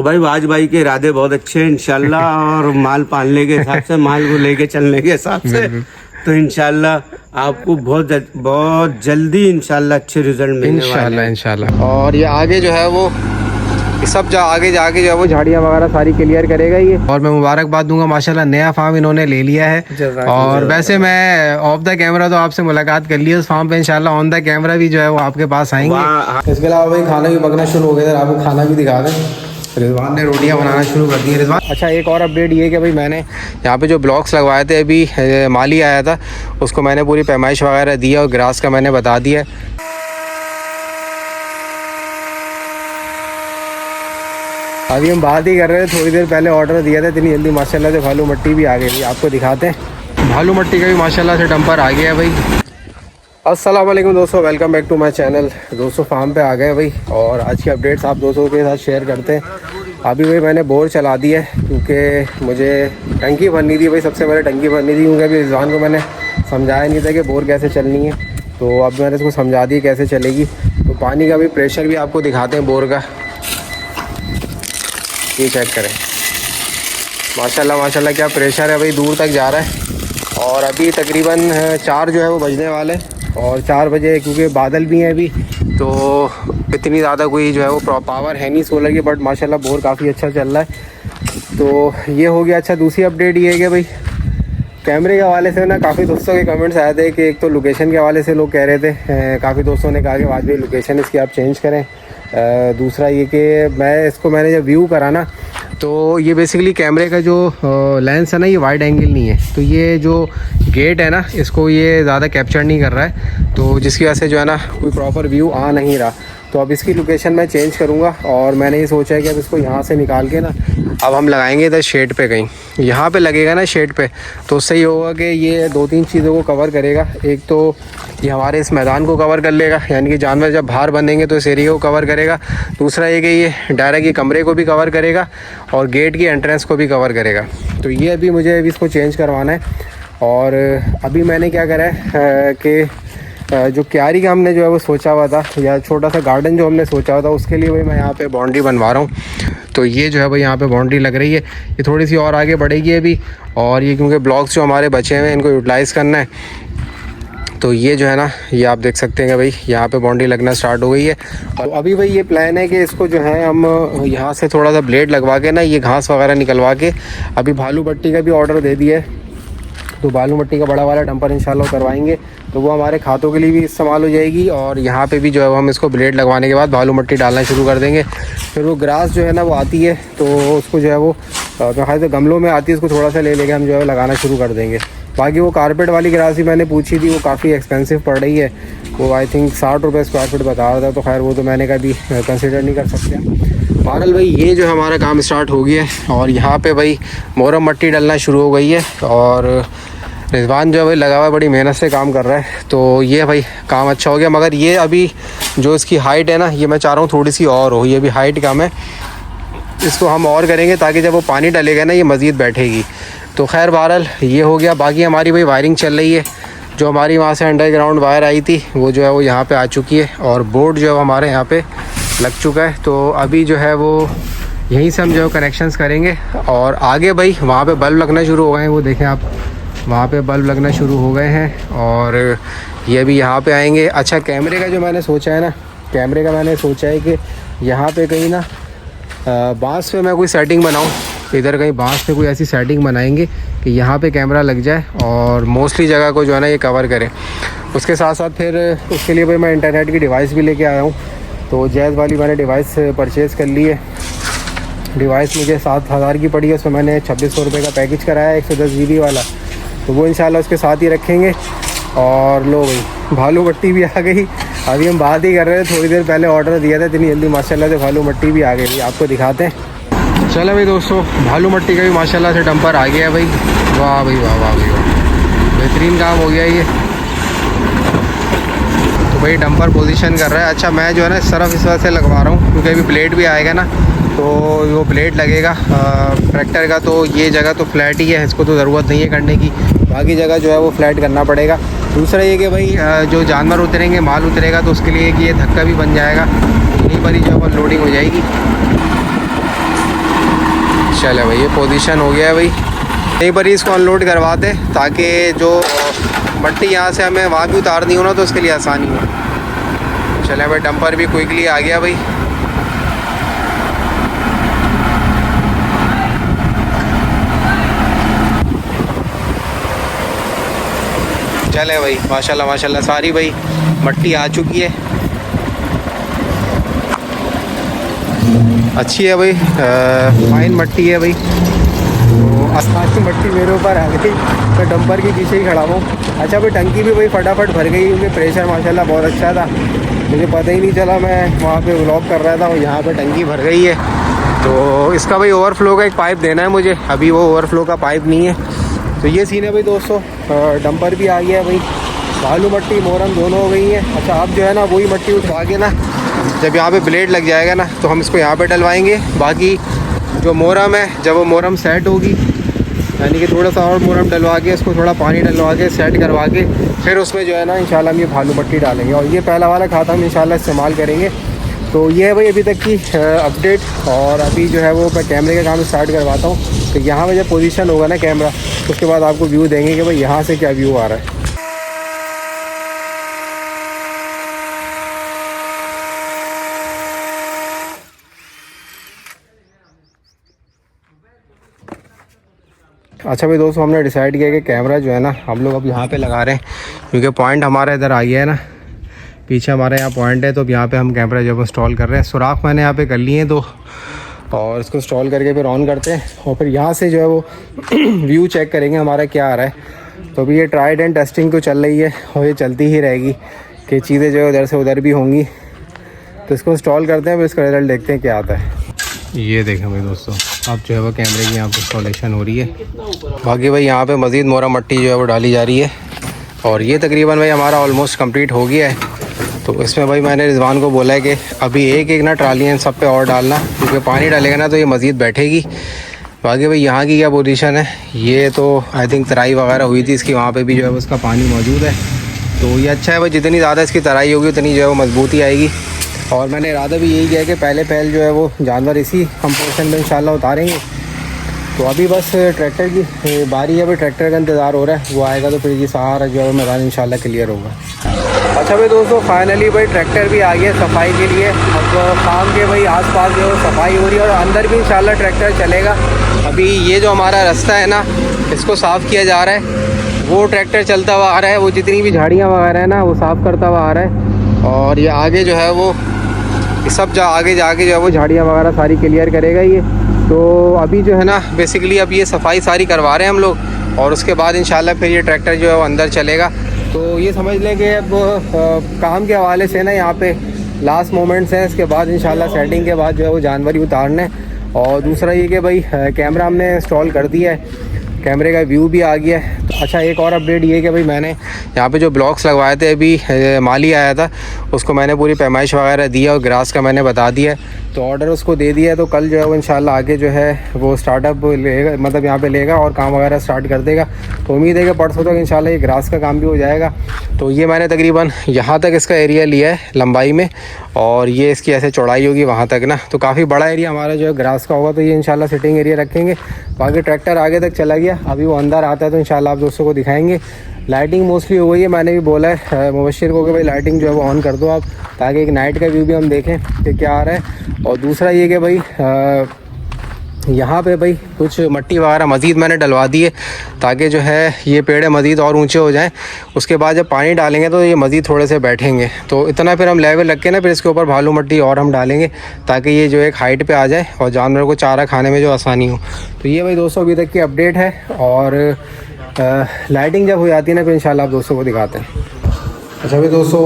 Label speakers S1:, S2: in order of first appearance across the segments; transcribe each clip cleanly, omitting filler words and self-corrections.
S1: तो भाई वाज भाई के इरादे बहुत अच्छे हैं इंशाल्लाह और माल पालने के हिसाब से, माल को लेके चलने के हिसाब से तो इंशाल्लाह आपको बहुत जल्दी इंशाल्लाह अच्छे रिजल्ट मिलने वाले हैं
S2: इंशाल्लाह। और ये आगे जो है वो सब आगे जाके जो है वो झाड़ियाँ वगैरह सारी क्लियर करेगा ये। और मैं मुबारकबाद दूंगा माशाल्लाह, नया फार्म इन्होंने ले लिया है। और वैसे मैं ऑफ द कैमरा तो आपसे मुलाकात कर ली उस फार्म पे, इंशाल्लाह ऑन द कैमरा भी जो है वो आपके पास आएंगे। इसके अलावा भाई खाना भी पकना शुरू हो गया, आपको खाना भी दिखा दें। रिजवान ने रोटियां बनाना शुरू कर दी है। रिजवान, अच्छा एक और अपडेट ये कि भाई मैंने यहाँ पे जो ब्लॉक्स लगवाए थे, अभी माली आया था उसको मैंने पूरी पैमाइश वगैरह दी और ग्रास का मैंने बता दिया। अभी हम बात ही कर रहे थे, थोड़ी देर पहले ऑर्डर दिया था, इतनी जल्दी माशाल्लाह से भालू मट्टी भी आ गई थी। आपको दिखाते हैं भालू मट्टी का भी माशाल्लाह से डंपर आ गया है भाई। अस्सलाम वालेकुम दोस्तों, welcome back to my channel. दोस्तों फार्म पे आ गए भाई और आज की अपडेट्स आप दोस्तों के साथ शेयर करते हैं। अभी भाई मैंने बोर चला दी है क्योंकि मुझे टंकी भरनी थी भाई, सबसे पहले टंकी भरनी थी क्योंकि अभी रिजवान को मैंने समझाया नहीं था कि बोर कैसे चलनी है, तो अब मैंने इसको समझा दी कैसे चलेगी। तो पानी का भी प्रेशर भी आपको दिखाते हैं बोर का, ये चेक करें माशाल्लाह माशाल्लाह क्या प्रेशर है भाई, दूर तक जा रहा है। और अभी तकरीबन 4 जो है वो बजने वाले और 4 बजे क्योंकि बादल भी हैं अभी, तो इतनी ज़्यादा कोई जो है वो पावर है नहीं सोलर की, बट माशाल्लाह बोर काफ़ी अच्छा चल रहा है। तो ये हो गया। अच्छा दूसरी अपडेट ये है कि भाई कैमरे के हवाले से ना काफ़ी दोस्तों के कमेंट्स आए थे कि एक तो लोकेशन के हवाले से लोग कह रहे थे, काफ़ी दोस्तों ने कहा कि आज भी लोकेशन इसकी आप चेंज करें। दूसरा ये कि मैंने जब व्यू करा ना, तो ये बेसिकली कैमरे का जो लेंस है ना, ये वाइड एंगल नहीं है, तो ये जो गेट है ना इसको ये ज़्यादा कैप्चर नहीं कर रहा है, तो जिसकी वजह से जो है ना कोई प्रॉपर व्यू आ नहीं रहा। तो अब इसकी लोकेशन मैं चेंज करूँगा और मैंने ये सोचा है कि अब इसको यहाँ से निकाल के ना अब हम लगाएंगे इधर शेड पे, कहीं यहाँ पे लगेगा ना शेड पे, तो उससे ये होगा कि ये 2-3 चीज़ों को कवर करेगा। एक तो ये हमारे इस मैदान को कवर कर लेगा, यानी कि जानवर जब बाहर बंधेंगे तो इस एरिया को कवर करेगा। दूसरा ये कि ये डायरेक्ट ये कमरे को भी कवर करेगा और गेट की एंट्रेंस को भी कवर करेगा। तो ये अभी मुझे इसको चेंज करवाना है। और अभी मैंने क्या करा है कि जो क्यारी का हमने जो है वो सोचा हुआ था, या छोटा सा गार्डन जो हमने सोचा हुआ था, उसके लिए भाई मैं यहाँ पे बाउंड्री बनवा रहा हूँ। तो ये जो है भाई यहाँ पे बाउंड्री लग रही है, ये थोड़ी सी और आगे बढ़ेगी अभी। और ये क्योंकि ब्लॉक्स जो हमारे बचे हुए हैं इनको यूटिलाइज़ करना है, तो ये जो है ना ये आप देख सकते हैं कि भाई यहाँ पे बाउंड्री लगना स्टार्ट हो गई है। और अभी भाई ये प्लान है कि इसको जो है हम यहाँ से थोड़ा सा ब्लेड लगवा के ना ये घास वगैरह निकलवा के, अभी भालू मट्टी का भी ऑर्डर दे दिया है, तो बालू मट्टी का बड़ा वाला डंपर इंशाल्लाह करवाएंगे, तो वो हमारे खातों के लिए भी इस्तेमाल हो जाएगी। और यहाँ पे भी जो है हम इसको ब्लेड लगवाने के बाद बालू मट्टी डालना शुरू कर देंगे। फिर वो ग्रास जो है ना वो आती है, तो उसको जो है वो खास गमलों में आती है, उसको थोड़ा सा ले लेके हम जो है लगाना शुरू कर देंगे। बाकी वो कारपेट वाली ग्रास भी मैंने पूछी थी, वो काफ़ी एक्सपेंसिव पड़ रही है, वो आई थिंक 60 रुपये स्क्वायर फीट बता रहा था, तो खैर वो तो मैंने कभी कंसिडर नहीं कर सकते। बहरहाल भाई ये जो हमारा काम स्टार्ट हो गया है और यहाँ पे भाई मोरम मट्टी डलना शुरू हो गई है। और रिजवान जो है भाई लगा हुआ है, बड़ी मेहनत से काम कर रहा है, तो ये भाई काम अच्छा हो गया। मगर ये अभी जो इसकी हाइट है ना, ये मैं चाह रहा हूँ थोड़ी सी और हो, ये भी हाइट कम है, इसको हम और करेंगे ताकि जब वो पानी डलेगा ना ये मज़ीद बैठेगी। तो खैर बहरहाल ये हो गया। बाकी हमारी भाई वायरिंग चल रही है, जो हमारी वहाँ से अंडरग्राउंड वायर आई थी वो जो है वो यहाँ पे आ चुकी है और बोर्ड जो है हमारे यहाँ पे लग चुका है। तो अभी जो है वो यहीं से हम जो कनेक्शंस करेंगे। और आगे भाई वहाँ पे बल्ब लगना शुरू हो गए हैं, वो देखें आप, वहाँ पे बल्ब लगना शुरू हो गए हैं और ये भी यहाँ पे आएंगे। अच्छा कैमरे का जो मैंने सोचा है ना, कैमरे का मैंने सोचा है कि यहाँ पे कहीं ना बांस पे मैं कोई सेटिंग बनाऊँ, इधर कहीं बांस पे कोई ऐसी सेटिंग बनाएंगे कि यहाँ पे कैमरा लग जाए और मोस्टली जगह को जो है ना ये कवर करे। उसके साथ साथ फिर उसके लिए भाई मैं इंटरनेट की डिवाइस भी लेके आया हूँ, तो जैज़ वाली मैंने डिवाइस परचेज़ कर ली है। डिवाइस मुझे 7,000 की पड़ी है, उसमें मैंने 2600 रुपये का पैकेज कराया 110 GB वाला, तो वो इंशाल्लाह उसके साथ ही रखेंगे। और लो भाई भालू मट्टी भी आ गई, अभी हम बात ही कर रहे थे, थोड़ी देर पहले ऑर्डर दिया था, इतनी जल्दी माशाल्लाह से भालू मट्टी भी आ गई। आपको दिखाते हैं। चलो भाई दोस्तों भालू मट्टी का भी माशाल्लाह से डंपर आ गया है भाई। वाह भाई वाह, वाह भाई वाह, बेहतरीन काम हो गया ये। तो भाई डंपर पोजीशन कर रहा है। अच्छा मैं जो है ना सिर्फ इस वजह से लगवा रहा हूँ क्योंकि अभी प्लेट भी आएगा ना, तो वो प्लेट लगेगा ट्रैक्टर का, तो ये जगह तो फ्लैट ही है, इसको तो ज़रूरत नहीं है करने की, बाकी जगह जो है वो फ्लैट करना पड़ेगा। दूसरा ये कि भाई जो जानवर उतरेंगे, माल उतरेगा, तो उसके लिए कि ये धक्का भी बन जाएगा, यहीं पर ही जो है लोडिंग हो जाएगी। चले भाई, ये पोजीशन हो गया है भाई। एक बार इसको अनलोड करवाते ताकि जो मट्टी यहाँ से हमें वहाँ भी उतारनी हो ना तो उसके लिए आसानी हो। चले भाई, डंपर भी क्विकली आ गया भाई। चले भाई, माशाल्लाह माशाल्लाह सारी भाई मट्टी आ चुकी है, अच्छी है भाई, फाइन मट्टी है भाई। तो आसपास की मट्टी मेरे ऊपर आ गई, मैं डंपर के पीछे ही खड़ा हूँ। अच्छा भाई, टंकी भी भाई फटाफट भर गई क्योंकि प्रेशर माशाल्लाह बहुत अच्छा था, मुझे पता ही नहीं चला, मैं वहाँ पे व्लॉग कर रहा था और यहाँ पे टंकी भर गई है। तो इसका भाई ओवरफ्लो का एक पाइप देना है मुझे, अभी वो ओवरफ्लो का पाइप नहीं है। तो ये सीन है भाई दोस्तों, डंपर भी आ गया है भाई, बालू मट्टी मोरम दोनों हो गई हैं। अच्छा, अब जो है ना वही मट्टी उठवा के ना जब यहाँ पे ब्लेड लग जाएगा ना तो हम इसको यहाँ पे डलवाएंगे। बाकी जो मोरम है, जब वो मोरम सेट होगी, यानी कि थोड़ा सा और मोरम डलवा के इसको थोड़ा पानी डलवा के सेट करवा के फिर उसमें जो है ना इंशाल्लाह हम ये बालू मट्टी डालेंगे और ये पहला वाला खाता हम इंशाल्लाह इस्तेमाल करेंगे। तो ये है भाई अभी तक की अपडेट। और अभी जो है वो मैं कैमरे का काम स्टार्ट करवाता हूँ। तो यहाँ पे जब पोजीशन होगा ना कैमरा, उसके बाद आपको व्यू देंगे कि भाई यहाँ से क्या व्यू आ रहा है। अच्छा भाई दोस्तों, हमने डिसाइड किया कि कैमरा जो है ना हम लोग अब यहाँ पे लगा रहे हैं क्योंकि पॉइंट हमारा इधर आ गया है ना, पीछे हमारे यहाँ पॉइंट है। तो अब यहाँ पे हम कैमरा जब इंस्टॉल कर रहे हैं, सुराख मैंने यहाँ पे कर लिए हैं दो, और इसको इंस्टॉल करके फिर ऑन करते हैं और फिर यहाँ से जो है वो व्यू चेक करेंगे हमारा क्या आ रहा है। तो अभी ये ट्राइड एंड टेस्टिंग तो चल रही है और ये चलती ही रहेगी कि चीज़ें जो है उधर से उधर भी होंगी। तो इसको इंस्टॉल करते हैं, फिर इसका रिजल्ट देखते हैं क्या आता है। ये देखें भाई दोस्तों, अब जो है वो कैमरे की यहाँ पे इंस्टॉलेशन हो रही है। बाकी भाई यहाँ पे मज़ीद मोरा मट्टी जो है वो डाली जा रही है और ये तकरीबन भाई हमारा ऑलमोस्ट कंप्लीट हो गया है। तो इसमें भाई मैंने रिजवान को बोला है कि अभी एक एक ना ट्रालियाँ सब पे और डालना, क्योंकि पानी डालेगा ना तो ये मज़ीद बैठेगी। बाकी भाई यहाँ की क्या पोजीशन है, ये तो आई थिंक तराई वगैरह हुई थी इसकी, वहाँ पे भी जो है उसका पानी मौजूद है। तो ये अच्छा है भाई, जितनी ज़्यादा इसकी तराई होगी उतनी जो है वो मजबूती आएगी। और मैंने इरादा भी यही किया कि पहले जो है वो जानवर इसी हम पोर्शन में इंशाल्लाह उतारेंगे। तो अभी बस ट्रैक्टर की बारी है, अभी ट्रैक्टर का इंतज़ार हो रहा है, वो आएगा तो फिर ये सारा जो है मैदान इंशाल्लाह क्लियर होगा। अच्छा भाई दोस्तों, फाइनली भाई ट्रैक्टर भी आ गया सफाई के लिए। अब काम के भाई आसपास जो है सफाई हो रही है और अंदर भी इंशाल्लाह ट्रैक्टर चलेगा। अभी ये जो हमारा रास्ता है ना, इसको साफ़ किया जा रहा है, वो ट्रैक्टर चलता हुआ आ रहा है, वो जितनी भी झाड़ियाँ वगैरह है ना वो साफ़ करता हुआ आ रहा है। और ये आगे जो है वो सब आगे जाके जो है वो झाड़ियाँ वगैरह सारी क्लियर करेगा ये। तो अभी जो है ना बेसिकली अब ये सफाई सारी करवा रहे हैं हम लोग और उसके बाद इंशाल्लाह फिर ये ट्रैक्टर जो है वो अंदर चलेगा। तो ये समझ लें कि अब काम के हवाले से ना यहाँ पे लास्ट मोमेंट्स हैं, इसके बाद इंशाल्लाह सेटिंग के बाद जो है वो जानवर ही उतारने। और दूसरा ये कि भाई कैमरा हमने इंस्टॉल कर दिया है, कैमरे का व्यू भी आ गया है। तो अच्छा, एक और अपडेट ये कि भाई मैंने यहाँ पे जो ब्लॉक्स लगवाए थे, अभी माली आया था, उसको मैंने पूरी पैमाइश वगैरह दी है और ग्रास का मैंने बता दिया है, तो ऑर्डर उसको दे दिया है। तो कल जो है वो इंशाल्लाह आगे जो है वो स्टार्टअप लेगा, मतलब यहाँ पे लेगा और काम वगैरह स्टार्ट कर देगा। तो उम्मीद है कि परसों तक इंशाल्लाह ये ग्रास का काम भी हो जाएगा। तो ये मैंने तकरीबन यहाँ तक इसका एरिया लिया है लंबाई में, और ये इसकी ऐसे चौड़ाई होगी वहाँ तक ना, तो काफ़ी बड़ा एरिया हमारा जो है ग्रास का होगा। तो ये इंशाल्लाह सिटिंग एरिया रखेंगे। बाकी ट्रैक्टर आगे तक चला गया, अभी वो अंदर आता है तो इंशाल्लाह आप दोस्तों को दिखाएंगे। लाइटिंग मोस्टली हो गई है, मैंने भी बोला है मुबशिर को कि भाई लाइटिंग जो है वो ऑन कर दो आप, ताकि एक नाइट का व्यू भी हम देखें कि क्या आ रहा है। और दूसरा ये कि भाई यहाँ पे भाई कुछ मट्टी वगैरह मज़ीद मैंने डलवा दी है ताकि जो है ये पेड़ मज़ीद और ऊंचे हो जाएं। उसके बाद जब पानी डालेंगे तो ये मज़ीद थोड़े से बैठेंगे। तो इतना फिर हम लेवल रख के ना फिर इसके ऊपर बालू मट्टी और हम डालेंगे ताकि ये जो एक हाइट पे आ जाए और जानवरों को चारा खाने में जो आसानी हो। तो ये भाई दोस्तों अभी तक की अपडेट है। और लाइटिंग जब हो जाती है ना फिर इंशाल्लाह आप दोस्तों को दिखाते हैं। अच्छा भाई दोस्तों,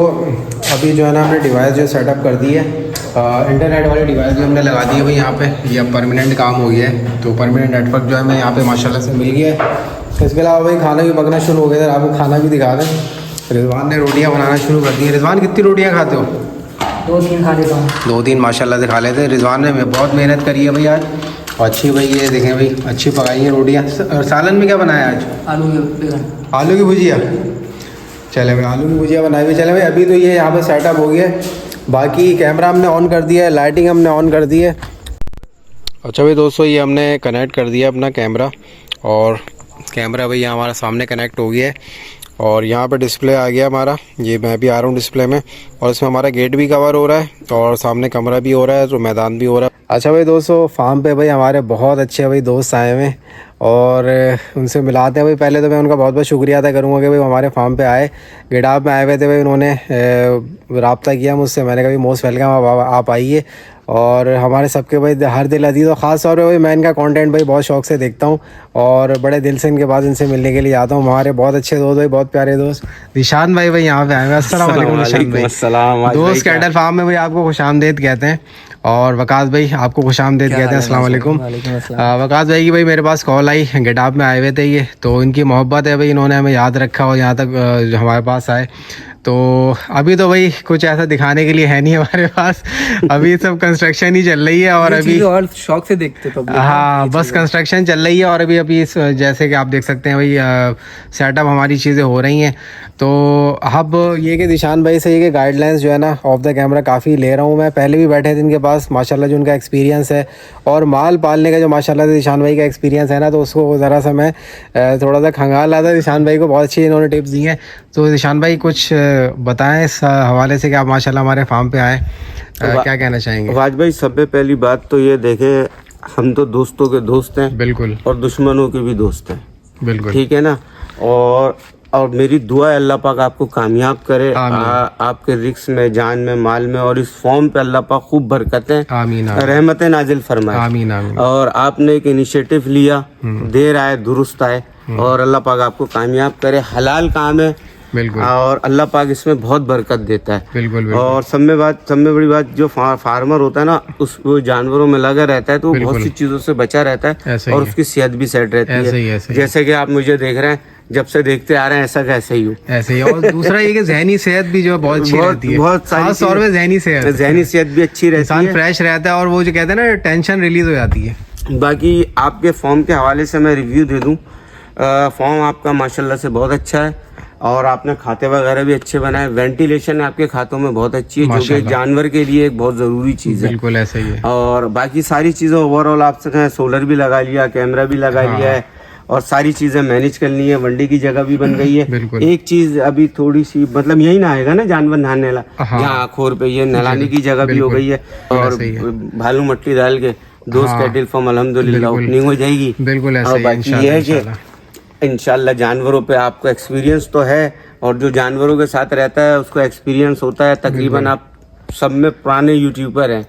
S2: अभी जो है ना हमने डिवाइस जो सेटअप कर दी है, इंटरनेट वाली डिवाइस भी हमने लगा दी है भाई यहाँ पे। ये अब परमानेंट काम हो गया है, तो परमानेंट नेटवर्क जो है मैं यहाँ पे माशाल्लाह से मिल गया है। इसके अलावा भाई खाना भी पकना शुरू हो गया था, आपको खाना भी दिखा दें। रिजवान ने रोटियाँ बनाना शुरू कर दी है। रिजवान कितनी रोटियाँ खाते हो?
S1: 2-3 खा लेता हूँ।
S2: 2-3 माशाल्लाह से खा लेते हैं। रिजवान ने बहुत मेहनत करी है भाई आज, और अच्छी भाई ये देखें भाई अच्छी पकाई है रोटियाँ। और सालन में क्या बनाया आज? आलू की भुजिया। चले भाई आलू की भुजिया बनाई हुई। चले भाई अभी तो ये यहाँ पे सेटअप हो गया है। बाकी कैमरा हमने ऑन कर दिया है, लाइटिंग हमने ऑन कर दी है। अच्छा भाई दोस्तों, ये हमने कनेक्ट कर दिया अपना कैमरा, और कैमरा भाई यहाँ हमारा सामने कनेक्ट हो गया है, और यहाँ पे डिस्प्ले आ गया हमारा। ये मैं भी आ रहा हूँ डिस्प्ले में, और इसमें हमारा गेट भी कवर हो रहा है और सामने कमरा भी हो रहा है, तो मैदान भी हो रहा है। अच्छा भाई दोस्तों, फार्म पे भाई हमारे बहुत अच्छे भाई दोस्त आए हुए हैं, और उनसे मिलाते हैं भाई। पहले तो मैं उनका बहुत बहुत शुक्रिया अदा करूँगा कि भाई हमारे फार्म पे आए, गिडाब में आए हुए थे भाई। उन्होंने रब्ता किया मुझसे, मैंने कहा भाई मोस्ट वेलकम, आप आइए। और हमारे सबके भाई हर दिल अजीज़, और ख़ास तौर पे भाई मैं इनका कंटेंट भाई बहुत शौक से देखता हूँ, और बड़े दिल से इनके बाद इनसे मिलने के लिए आता हूँ। हमारे बहुत अच्छे दोस्त भाई, बहुत प्यारे दोस्त निशान भाई यहाँ पे आए हैं। अस्सलाम वालेकुम निशान भाई। दोस्त कैटल फार्म में भाई आपको खुशामदीद कहते हैं, और वकास भाई आपको खुशामदीद कहते हैं। अस्सलाम वालेकुम। वकास भाई की भाई मेरे पास कॉल आई, गिडाब में आए हुए थे ये, तो इनकी मोहब्बत है भाई, इन्होंने हमें याद रखा और यहाँ तक हमारे पास आए। तो अभी तो भाई कुछ ऐसा दिखाने के लिए है नहीं हमारे पास, अभी सब कंस्ट्रक्शन ही चल रही है, और अभी
S3: और शौक से देखते तो
S2: हाँ बस कंस्ट्रक्शन चल रही है, और अभी जैसे कि आप देख सकते हैं भाई सेटअप हमारी चीज़ें हो रही हैं। तो अब ये कि निशान भाई से ये कि गाइडलाइंस जो है ना ऑफ द कैमरा काफ़ी ले रहा हूँ मैं। पहले भी बैठे थे इनके पास, माशाल्लाह जो उनका एक्सपीरियंस है और माल पालने का जो माशाल्लाह से निशान भाई का एक्सपीरियंस है ना, तो उसको ज़रा सा मैं थोड़ा सा खंगाल रहा था। निशान भाई को बहुत अच्छी इन्होंने टिप्स दी हैं। तो निशान भाई कुछ बताएं इस हवाले से कि आप माशाल्लाह हमारे फार्म पे आए, क्या कहना चाहेंगे?
S1: वाज भाई, सबसे पहली बात तो ये देखें, हम तो दोस्तों के दोस्त हैं,
S2: बिल्कुल,
S1: और दुश्मनों के भी दोस्त हैं,
S2: बिल्कुल,
S1: ठीक है ना। और मेरी दुआ है अल्लाह पाक आपको कामयाब करे, आपके रिस्क में, जान में, माल में, और इस फॉर्म पे अल्लाह पाक खूब बरकतें,
S2: आमीन,
S1: रहमतें नाजिल फरमाए,
S2: आमीन, आमीन।
S1: और आपने एक इनिशिएटिव लिया, देर आए दुरुस्त आए, और अल्लाह पाक आपको कामयाब करे। हलाल काम है,
S2: बिल्कुल,
S1: और अल्लाह पाक इसमें बहुत बरकत देता है,
S2: बिल्कुल, बिल्कुल।
S1: और सब में बड़ी बात, जो फार्मर होता है ना, उस वो जानवरों में लगा रहता है, तो वो बहुत सी चीजों से बचा रहता है, और उसकी सेहत भी सेट रहती है। जैसे कि आप मुझे देख रहे हैं, जब से देखते आ रहे हैं, ऐसा कैसे ही हूँ,
S2: ऐसे ही। और दूसरा ये कि जहनी सेहत भी जो बहुत अच्छी रहती है,
S1: बहुत
S2: खास तौर पे जहनी सेहत
S1: भी अच्छी रहती है,
S2: इंसान फ्रेश रहता है, और वो जो कहते हैं ना टेंशन रिलीज हो जाती है।
S1: बाकी आपके फॉर्म के हवाले से मैं रिव्यू दे दूं, फॉर्म आपका माशाल्लाह से बहुत अच्छा है, और आपने खाते वगैरह भी अच्छे बनाए, वेंटिलेशन आपके खातों में बहुत अच्छी है, जो कि जानवर के लिए एक बहुत ज़रूरी चीज़ है।
S2: बिल्कुल ऐसा ही है।
S3: और
S1: बाकी सारी चीज़ें ओवरऑल आपसे सोलर भी लगा लिया, कैमरा भी लगा लिया है, और सारी चीज़ें मैनेज कर ली है, वंडी की जगह भी बन गई है। एक चीज़ अभी थोड़ी सी, मतलब यही ना आएगा ना जानवर नहाने ला, यहाँ खोर पे ये नहलाने की जगह भी हो गई है, और भालू मट्टी डाल के दोस्त कैटल फार्म अल्हम्दुलिल्लाह ओपनिंग हो जाएगी।
S2: बिल्कुल ऐसा ही है।
S1: बाकी ये है कि इंशाल्लाह जानवरों पे आपको एक्सपीरियंस तो है, और जो जानवरों के साथ रहता है उसको एक्सपीरियंस होता है। तकरीबन आप सब में पुराने यूट्यूबर हैं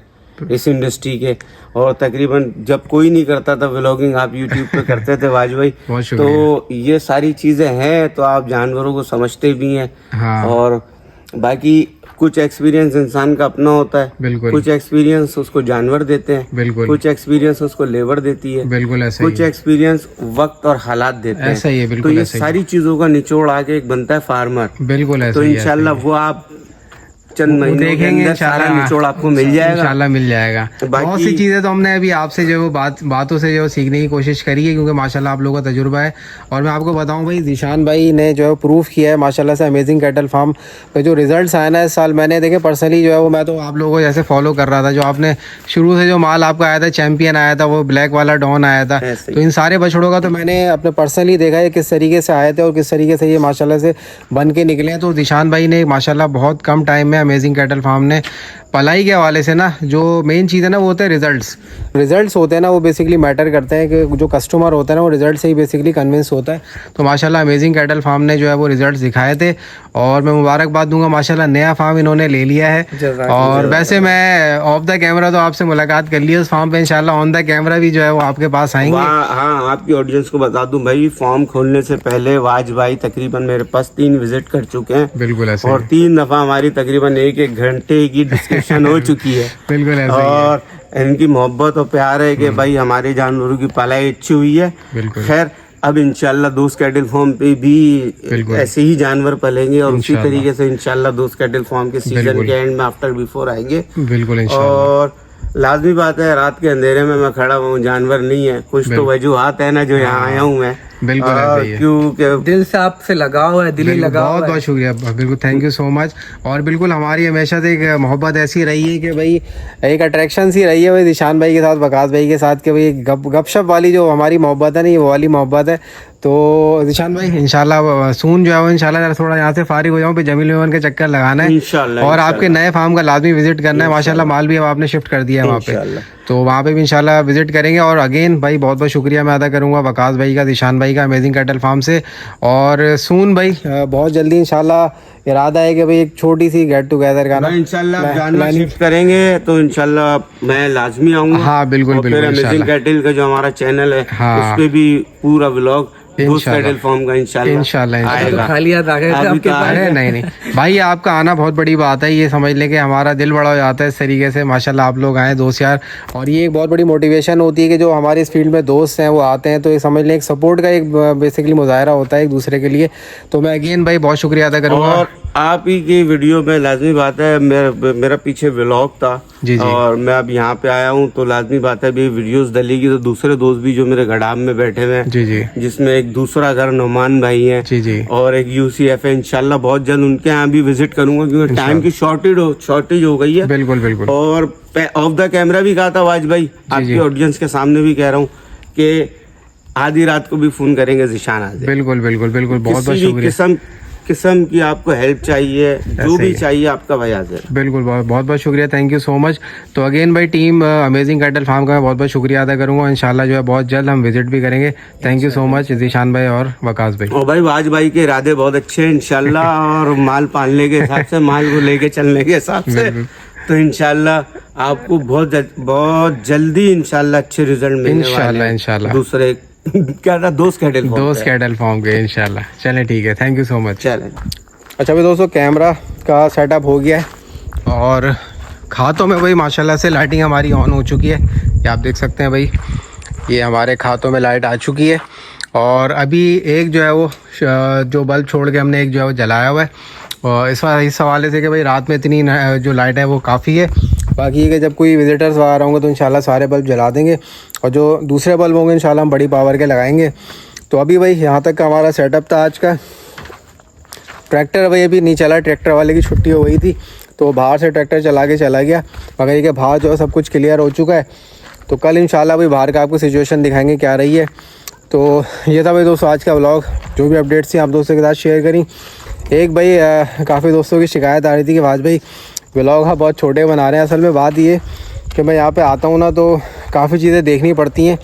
S1: इस इंडस्ट्री के, और तकरीबन जब कोई नहीं करता था व्लॉगिंग, आप यूट्यूब पे करते थे वाज भाई। तो ये सारी चीजें हैं, तो आप जानवरों को समझते भी हैं। और बाकी कुछ एक्सपीरियंस इंसान का अपना होता है, कुछ एक्सपीरियंस उसको जानवर देते हैं, कुछ एक्सपीरियंस उसको लेबर देती है, कुछ एक्सपीरियंस वक्त और हालात देते हैं।
S2: ऐसा ही है,
S1: तो ये सारी चीजों का निचोड़ आके एक बनता है फार्मर।
S2: बिल्कुल,
S1: तो इंशाल्लाह वो आप चंद महीने देखेंगे, सारा निचोड़ आपको मिल जाएगा,
S2: इंशाल्लाह मिल जाएगा। बहुत सी चीजें तो हमने अभी आपसे जो बातों से जो सीखने की कोशिश करी है, क्योंकि माशाल्लाह आप लोगों का तजुर्बा है। और मैं आपको बताऊं भाई, निशान भाई ने जो है प्रूफ किया है माशाल्लाह से अमेजिंग कैटल फार्म पे जो रिजल्ट्स आए ना इस साल, मैंने देखे पर्सनली जो है वो, मैं तो आप लोगों को जैसे फॉलो कर रहा था, जो आपने शुरू से जो माल आपका आया था, चैंपियन आया था, वो ब्लैक वाला डॉन आया था, तो इन सारे बछड़ों का तो मैंने अपने पर्सनली देखा है किस तरीके से आए थे और किस तरीके से ये माशाल्लाह से बन के निकले हैं। तो निशान भाई ने माशाल्लाह बहुत कम टाइम में अमेजिंग कैटल फार्म ने पलाई के हवाले से ना, जो मेन चीज़ है ना वो होते हैं रिजल्ट्स होते हैं ना, वो बेसिकली मैटर करते हैं कि जो कस्टमर होता है ना वो रिजल्ट से ही बेसिकली कन्विंस होता है। तो माशाल्लाह अमेजिंग कैटल फार्म ने जो है वो रिजल्ट्स दिखाए थे, और मैं मुबारकबाद दूंगा माशाल्लाह, नया फार्म इन्होंने ले लिया है। और वैसे मैं ऑफ द कैमरा तो आपसे मुलाकात कर ली उस फार्म पे, इंशाल्लाह ऑन द कैमरा भी जो है वो आपके पास आएंगे।
S1: हाँ, आपकी ऑडियंस को बता दूं भाई, फॉर्म खोलने से पहले वाज भाई तकरीबन मेरे पास 3 विजिट कर चुके हैं।
S2: बिल्कुल ऐसे,
S1: और 3 दफा हमारी तकरीबन 1-1 घंटे की डिस्कशन हो चुकी है।
S2: बिल्कुल ऐसे,
S1: और इनकी मोहब्बत और प्यार है कि भाई हमारे जानवरों की पलाई अच्छी हुई है। खैर अब इंशाल्लाह दोस्त कैटल फार्म पे भी ऐसे ही जानवर पलेंगे, और उसी तरीके से इंशाल्लाह दोस्त कैटल फार्म के सीजन के एंड में आफ्टर बिफोर आएंगे।
S2: बिल्कुल।
S1: और लाजमी बात है, रात के अंधेरे में मैं खड़ा हूँ, जानवर नहीं है, कुछ तो वजूहात है ना जो यहाँ आया हूँ मैं।
S2: बिल्कुल ऐसे ही है।
S1: क्योंकि
S3: दिल से आपसे लगाव है, दिली लगाव
S2: बहुत
S3: है।
S2: बहुत शुक्रिया, बिल्कुल थैंक यू सो मच। और बिल्कुल हमारी हमेशा से एक मोहब्बत ऐसी रही है कि भाई एक अट्रैक्शन सी रही है भाई निशान भाई के साथ, वकास भाई के साथ, कि भाई गपशप वाली जो हमारी मोहब्बत है नहीं, वो वाली मोहब्बत है। तो निशान भाई इंशाल्लाह सून जो है वो इंशाल्लाह थोड़ा यहाँ से फारिग हो जाऊँ, फिर जमील मेमन के चक्कर लगाना है
S1: इंशाल्लाह,
S2: और आपके नए फार्म का लाजमी विजिट करना है। माशाल्लाह माल भी अब आपने शिफ्ट कर दिया है वहाँ पे, तो वहाँ पे भी इंशाल्लाह विजिट करेंगे। और अगेन भाई बहुत बहुत शुक्रिया मैं अदा करूँगा वकास भाई का, निशान भाई का, अमेजिंग कैटल फार्म से। और सून भाई बहुत जल्दी इंशाल्लाह इरादा है कि भाई एक छोटी सी गेट टुगेदर का ना
S1: इंशाल्लाह जानना शिफ्ट करेंगे तो इंशाल्लाह मैं लाजमी आऊंगा।
S2: हाँ बिल्कुल बिल्कुल
S1: अमेजिंग कैटल का जो हमारा चैनल है उस पे भी पूरा व्लॉग कैटल फार्म का इंशाल्लाह आएगा।
S3: खाली हाथ आ गए थे आपके पास।
S2: अरे नहीं भाई, आपका आना बहुत बड़ी बात है, ये समझ लें कि हमारा दिल बड़ा हो जाता है इस तरीके से। माशाल्लाह आप लोग आए दोस्त यार, और ये एक बहुत बड़ी मोटिवेशन होती है कि जो हमारे इस फील्ड में दोस्त हैं वो आते हैं, तो ये समझ लें एक सपोर्ट का एक बेसिकली मुजाहरा होता है एक दूसरे के लिए। तो मैं अगेन भाई बहुत शुक्रिया अदा करूँगा।
S1: और आप ही की वीडियो में लाजमी बात है, मेरा पीछे व्लॉग था
S2: जी जी,
S1: और मैं अब यहाँ पे आया हूँ, तो लाजमी बात है अभी वीडियोस डलेगी तो दूसरे दोस्त भी जो मेरे गड़ाम में बैठे हुए हैं,
S2: जी जी,
S1: जिसमें एक दूसरा घर नुमान भाई है
S2: जी जी,
S1: और एक यूसीएफ है, इंशाल्लाह बहुत जल्द उनके यहाँ भी विजिट करूंगा क्योंकि टाइम की शॉर्टेज हो गई है।
S2: बिल्कुल बिल्कुल।
S1: और ऑफ द कैमरा भी कहा था वाज भाई, आपकी ऑडियंस के सामने भी कह रहा हूँ कि आधी रात को भी फोन करेंगे ज़ीशान आज़िर।
S2: बिल्कुल बिल्कुल बिल्कुल, बहुत बहुत शुक्रिया।
S1: किस्म की आपको हेल्प चाहिए, जो भी चाहिए आपका भाई हाजिर।
S2: बिल्कुल बहुत बहुत शुक्रिया, थैंक यू सो मच। तो अगेन भाई टीम अमेजिंग कैटल फार्म का मैं बहुत बहुत शुक्रिया अदा करूंगा। इंशाल्लाह जो है बहुत जल्द हम विजिट भी करेंगे। Thank you so much Zeeshan भाई और वकास भाई।
S1: और भाई वाज भाई के इरादे बहुत अच्छे हैं इंशाल्लाह और माल पालने के हिसाब से, माल को लेके चलने के हिसाब से, तो इंशाल्लाह आपको बहुत जल्दी इंशाल्लाह अच्छे रिजल्ट मिलने वाले हैं।
S2: इंशाल्लाह
S1: दूसरे क्या था दोस्त कैटल
S2: फार्म के इंशाल्लाह। चलें ठीक है, थैंक यू सो मच।
S1: चलें।
S2: अच्छा भाई दोस्तों, कैमरा का सेटअप हो गया है और खातों में भाई माशाल्लाह से लाइटिंग हमारी ऑन हो चुकी है। ये आप देख सकते हैं भाई, ये हमारे खातों में लाइट आ चुकी है। और अभी एक जो है वो जो बल्ब छोड़ के हमने एक जो है वो जलाया हुआ है, और इस हवाले से कि भाई रात में इतनी जो लाइट है वो काफ़ी है। बाकी ये कि जब कोई विजिटर्स वगैरह होंगे तो इंशाल्लाह सारे बल्ब जला देंगे, और जो दूसरे बल्ब होंगे इंशाल्लाह हम बड़ी पावर के लगाएंगे। तो अभी भाई यहाँ तक का हमारा सेटअप था आज का। ट्रैक्टर भाई अभी नहीं चला, ट्रैक्टर वाले की छुट्टी हो गई थी तो बाहर से ट्रैक्टर चला के चला गया, मगर ये कि बाहर जो है सब कुछ क्लियर हो चुका है। तो कल इंशाल्लाह भाई बाहर का आपको सिचुएशन दिखाएंगे क्या रही है। तो ये था भाई दोस्तों आज का व्लॉग, जो भी अपडेट्स थी आप दोस्तों के साथ शेयर करी। एक भाई काफ़ी दोस्तों की शिकायत आ रही थी कि वाज भाई व्लॉग हाँ बहुत छोटे बना रहे हैं। असल में बात ये कि मैं यहाँ पे आता हूँ ना तो काफ़ी चीज़ें देखनी पड़ती हैं,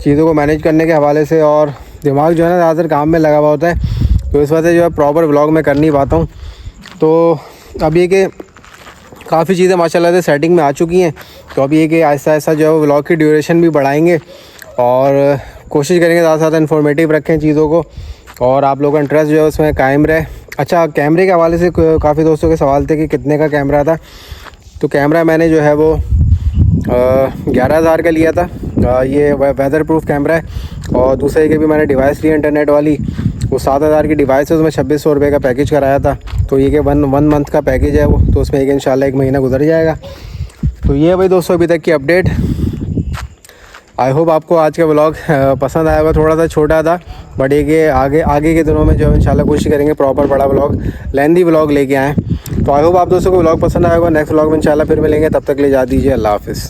S2: चीज़ों को मैनेज करने के हवाले से, और दिमाग जो है ना ज़्यादातर काम में लगा हुआ होता है, तो इस वजह से जो है प्रॉपर व्लॉग मैं कर नहीं पाता हूँ। तो अब ये कि काफ़ी चीज़ें माशाल्लाह से सेटिंग में आ चुकी हैं, तो अब ये कि आहिस्ता आहिस्ता जो है व्लॉग की ड्यूरेशन भी बढ़ाएंगे और कोशिश करेंगे ज़्यादा से ज़्यादा इन्फॉर्मेटिव रखें चीज़ों को, और आप लोगों का इंटरेस्ट जो है उसमें कायम रहे। अच्छा, कैमरे के हवाले से काफ़ी दोस्तों के सवाल थे कि कितने का कैमरा था, तो कैमरा मैंने जो है वो 11,000 का लिया था। ये वेदर प्रूफ कैमरा है, और दूसरे के भी मैंने डिवाइस ली इंटरनेट वाली, वो 7,000 की डिवाइस है, उसमें 2600 रुपये का पैकेज कराया था। तो ये कि वन मंथ का पैकेज है वो, तो उसमें एक इंशाल्लाह 1 महीना गुजर जाएगा। तो ये भाई दोस्तों अभी तक की अपडेट। आई होप आपको आज का व्लॉग पसंद आया होगा। थोड़ा सा छोटा था, बट ये कि आगे के दिनों में जो इंशाल्लाह कोशिश करेंगे प्रॉपर बड़ा व्लॉग, लेंदी व्लॉग लेके आएँ। तो आई होप आप दोस्तों को व्लॉग पसंद आया होगा। नेक्स्ट व्लॉग में इंशाल्लाह फिर मिलेंगे, तब तक ले जा दीजिए, अल्लाह हाफिज़।